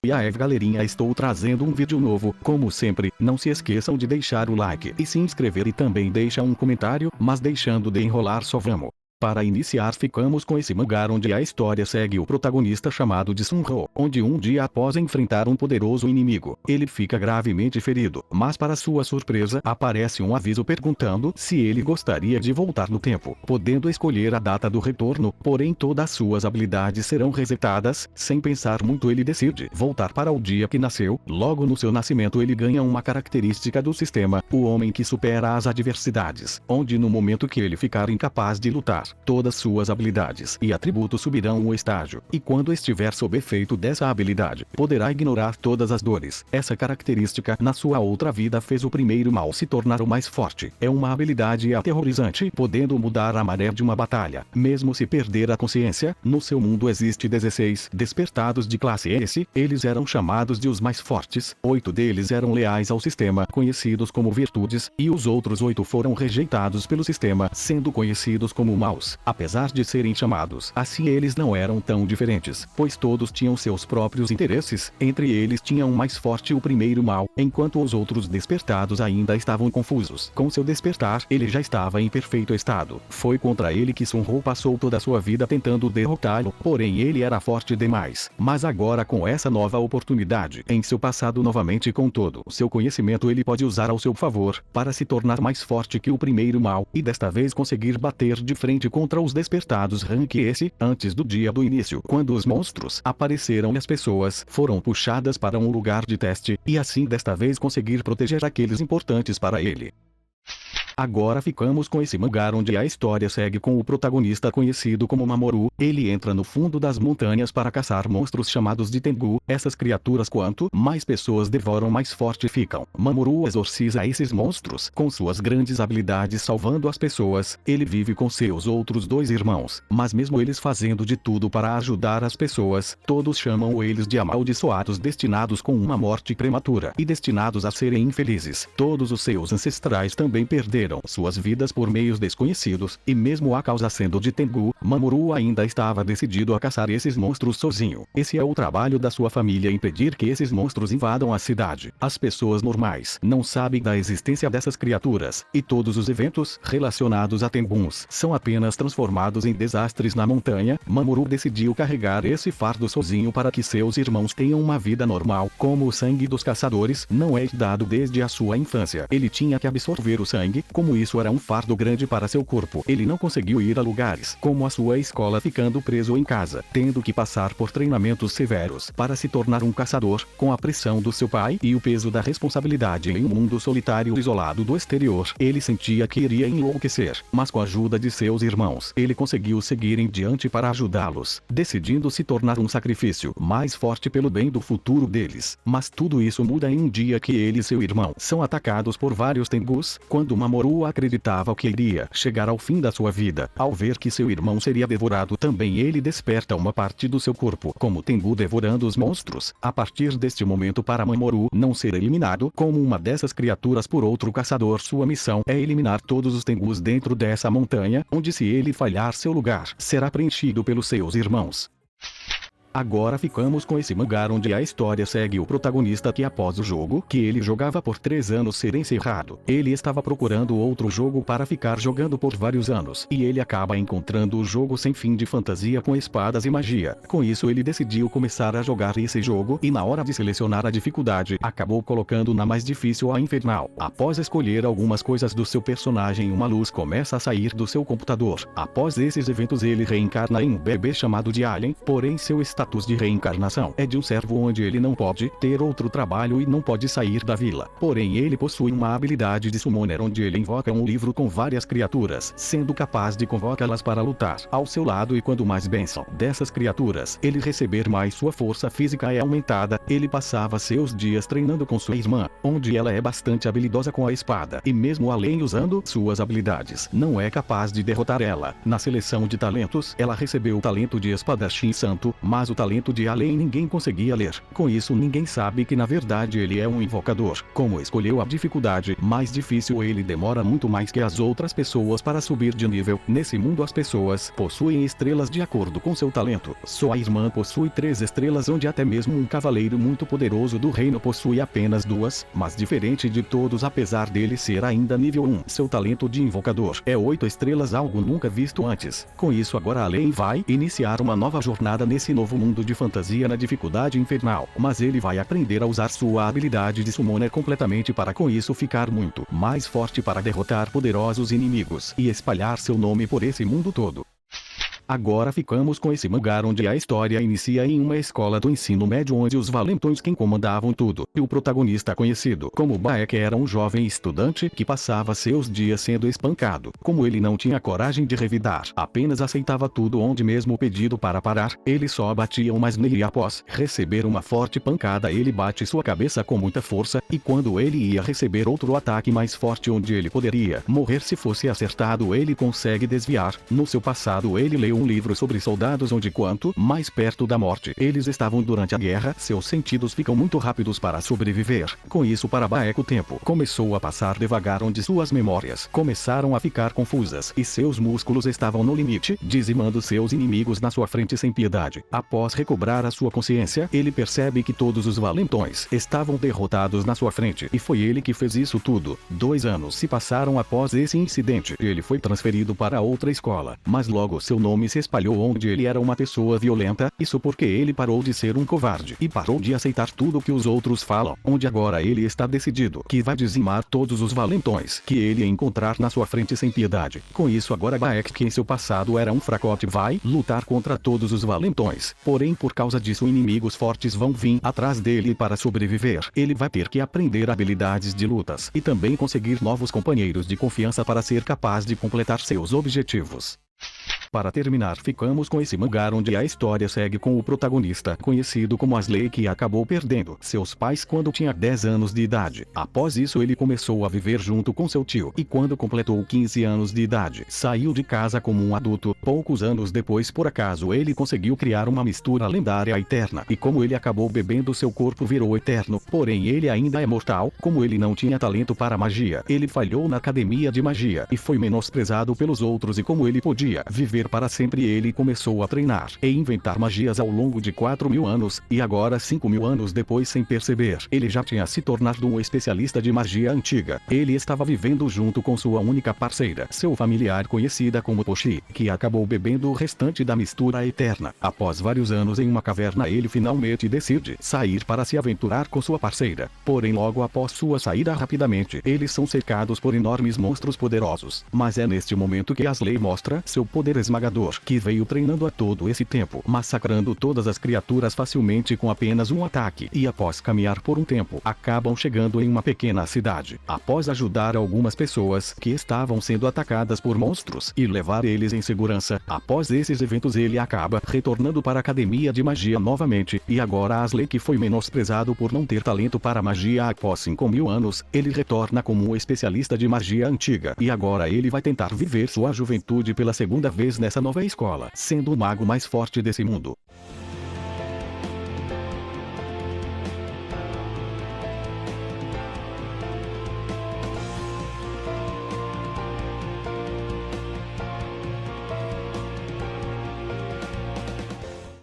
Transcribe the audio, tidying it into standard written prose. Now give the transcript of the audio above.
E aí galerinha, estou trazendo um vídeo novo. Como sempre, não se esqueçam de deixar o like e se inscrever e também deixa um comentário, mas deixando de enrolar só vamos. Para iniciar ficamos com esse mangá onde a história segue o protagonista chamado de Sunho, onde um dia após enfrentar um poderoso inimigo, ele fica gravemente ferido, mas para sua surpresa aparece um aviso perguntando se ele gostaria de voltar no tempo, podendo escolher a data do retorno, porém todas suas habilidades serão resetadas. Sem pensar muito ele decide voltar para o dia que nasceu. Logo no seu nascimento ele ganha uma característica do sistema, o homem que supera as adversidades, onde no momento que ele ficar incapaz de lutar, todas suas habilidades e atributos subirão um estágio, e quando estiver sob efeito dessa habilidade, poderá ignorar todas as dores. Essa característica na sua outra vida fez o primeiro mal se tornar o mais forte. É uma habilidade aterrorizante, podendo mudar a maré de uma batalha, mesmo se perder a consciência. No seu mundo existe 16 despertados de classe S, eles eram chamados de os mais fortes, 8 deles eram leais ao sistema, conhecidos como virtudes, e os outros 8 foram rejeitados pelo sistema, sendo conhecidos como maus. Apesar de serem chamados assim, eles não eram tão diferentes, pois todos tinham seus próprios interesses. Entre eles tinha um mais forte, o primeiro mal, enquanto os outros despertados ainda estavam confusos. Com seu despertar, ele já estava em perfeito estado. Foi contra ele que Sunho passou toda a sua vida tentando derrotá-lo, porém ele era forte demais. Mas agora, com essa nova oportunidade em seu passado, novamente com todo o seu conhecimento, ele pode usar ao seu favor para se tornar mais forte que o primeiro mal, e desta vez conseguir bater de frente contra os despertados Rank S. Antes do dia do início, quando os monstros apareceram e as pessoas foram puxadas para um lugar de teste, e assim desta vez conseguir proteger aqueles importantes para ele. Agora ficamos com esse mangá onde a história segue com o protagonista conhecido como Mamoru. Ele entra no fundo das montanhas para caçar monstros chamados de Tengu. Essas criaturas, quanto mais pessoas devoram, mais forte ficam. Mamoru exorciza esses monstros com suas grandes habilidades, salvando as pessoas. Ele vive com seus outros 2 irmãos, mas mesmo eles fazendo de tudo para ajudar as pessoas, todos chamam eles de amaldiçoados, destinados com uma morte prematura e destinados a serem infelizes. Todos os seus ancestrais também perderam suas vidas por meios desconhecidos, e mesmo a causa sendo de Tengu, Mamoru ainda estava decidido a caçar esses monstros sozinho. Esse é o trabalho da sua família, impedir que esses monstros invadam a cidade. As pessoas normais não sabem da existência dessas criaturas, e todos os eventos relacionados a Tengus são apenas transformados em desastres na montanha. Mamoru decidiu carregar esse fardo sozinho para que seus irmãos tenham uma vida normal. Como o sangue dos caçadores não é dado desde a sua infância, ele tinha que absorver o sangue. Como isso era um fardo grande para seu corpo, ele não conseguiu ir a lugares como a sua escola, ficando preso em casa, tendo que passar por treinamentos severos para se tornar um caçador. Com a pressão do seu pai e o peso da responsabilidade em um mundo solitário isolado do exterior, ele sentia que iria enlouquecer, mas com a ajuda de seus irmãos, ele conseguiu seguir em diante para ajudá-los, decidindo se tornar um sacrifício mais forte pelo bem do futuro deles. Mas tudo isso muda em um dia que ele e seu irmão são atacados por vários Tengus. Quando Mamoru acreditava que iria chegar ao fim da sua vida, ao ver que seu irmão seria devorado também, ele desperta uma parte do seu corpo como Tengu devorando os monstros. A partir deste momento, para Mamoru não ser eliminado como uma dessas criaturas por outro caçador, sua missão é eliminar todos os Tengus dentro dessa montanha, onde se ele falhar, seu lugar será preenchido pelos seus irmãos. Agora ficamos com esse mangá onde a história segue o protagonista que, após o jogo que ele jogava por 3 anos ser encerrado, ele estava procurando outro jogo para ficar jogando por vários anos, e ele acaba encontrando o jogo sem fim de fantasia com espadas e magia. Com isso ele decidiu começar a jogar esse jogo, e na hora de selecionar a dificuldade, acabou colocando na mais difícil, a infernal. Após escolher algumas coisas do seu personagem, uma luz começa a sair do seu computador. Após esses eventos ele reencarna em um bebê chamado de Alien, porém seu status de reencarnação é de um servo, onde ele não pode ter outro trabalho e não pode sair da vila. Porém ele possui uma habilidade de summoner, onde ele invoca um livro com várias criaturas, sendo capaz de convocá-las para lutar ao seu lado, e quando mais bênção dessas criaturas ele receber, mais sua força física é aumentada. Ele passava seus dias treinando com sua irmã, onde ela é bastante habilidosa com a espada, e mesmo além usando suas habilidades, não é capaz de derrotar ela. Na seleção de talentos, ela recebeu o talento de espadachim santo, mas mas o talento de Allen ninguém conseguia ler. Com isso ninguém sabe que na verdade ele é um invocador. Como escolheu a dificuldade mais difícil, ele demora muito mais que as outras pessoas para subir de nível. Nesse mundo as pessoas possuem estrelas de acordo com seu talento. Sua irmã possui 3 estrelas, onde até mesmo um cavaleiro muito poderoso do reino possui apenas 2, mas diferente de todos apesar dele ser ainda nível 1. Seu talento de invocador é 8 estrelas, algo nunca visto antes. Com isso agora Allen vai iniciar uma nova jornada nesse novo mundo de fantasia na dificuldade infernal, mas ele vai aprender a usar sua habilidade de summoner completamente para com isso ficar muito mais forte para derrotar poderosos inimigos e espalhar seu nome por esse mundo todo. Agora ficamos com esse mangá onde a história inicia em uma escola do ensino médio onde os valentões quem comandavam tudo. E o protagonista conhecido como Baek era um jovem estudante que passava seus dias sendo espancado. Como ele não tinha coragem de revidar, apenas aceitava tudo onde mesmo pedido para parar, ele só batia mais nele e após receber uma forte pancada ele bate sua cabeça com muita força, e quando ele ia receber outro ataque mais forte onde ele poderia morrer se fosse acertado ele consegue desviar. No seu passado ele leu um livro sobre soldados onde quanto mais perto da morte eles estavam durante a guerra, seus sentidos ficam muito rápidos para sobreviver. Com isso para Baek o tempo começou a passar devagar onde suas memórias começaram a ficar confusas e seus músculos estavam no limite, dizimando seus inimigos na sua frente sem piedade. Após recobrar a sua consciência, ele percebe que todos os valentões estavam derrotados na sua frente e foi ele que fez isso tudo. 2 anos se passaram após esse incidente. Ele foi transferido para outra escola, mas logo seu nome se espalhou onde ele era uma pessoa violenta, isso porque ele parou de ser um covarde e parou de aceitar tudo que os outros falam, onde agora ele está decidido que vai dizimar todos os valentões que ele encontrar na sua frente sem piedade. Com isso agora Baek, que em seu passado era um fracote, vai lutar contra todos os valentões, porém por causa disso inimigos fortes vão vir atrás dele e para sobreviver, ele vai ter que aprender habilidades de lutas e também conseguir novos companheiros de confiança para ser capaz de completar seus objetivos. Para terminar ficamos com esse mangá onde a história segue com o protagonista conhecido como Asley, que acabou perdendo seus pais quando tinha 10 anos de idade. Após isso ele começou a viver junto com seu tio e quando completou 15 anos de idade saiu de casa como um adulto. Poucos anos depois por acaso ele conseguiu criar uma mistura lendária eterna e como ele acabou bebendo seu corpo virou eterno, porém ele ainda é mortal. Como ele não tinha talento para magia, ele falhou na academia de magia e foi menosprezado pelos outros, e como ele podia viver para sempre ele começou a treinar e inventar magias ao longo de 4.000 anos, e agora 5.000 anos depois sem perceber, ele já tinha se tornado um especialista de magia antiga. Ele estava vivendo junto com sua única parceira, seu familiar conhecida como Pochi, que acabou bebendo o restante da mistura eterna. Após vários anos em uma caverna ele finalmente decide sair para se aventurar com sua parceira, porém logo após sua saída rapidamente eles são cercados por enormes monstros poderosos. Mas é neste momento que Asley mostra seu poder esmagador, que veio treinando a todo esse tempo, massacrando todas as criaturas facilmente com apenas um ataque, e após caminhar por um tempo, acabam chegando em uma pequena cidade. Após ajudar algumas pessoas que estavam sendo atacadas por monstros e levar eles em segurança, após esses eventos ele acaba retornando para a academia de magia novamente, e agora Asley, que foi menosprezado por não ter talento para magia após 5.000 anos, ele retorna como um especialista de magia antiga, e agora ele vai tentar viver sua juventude pela segunda vez nessa nova escola, sendo o mago mais forte desse mundo.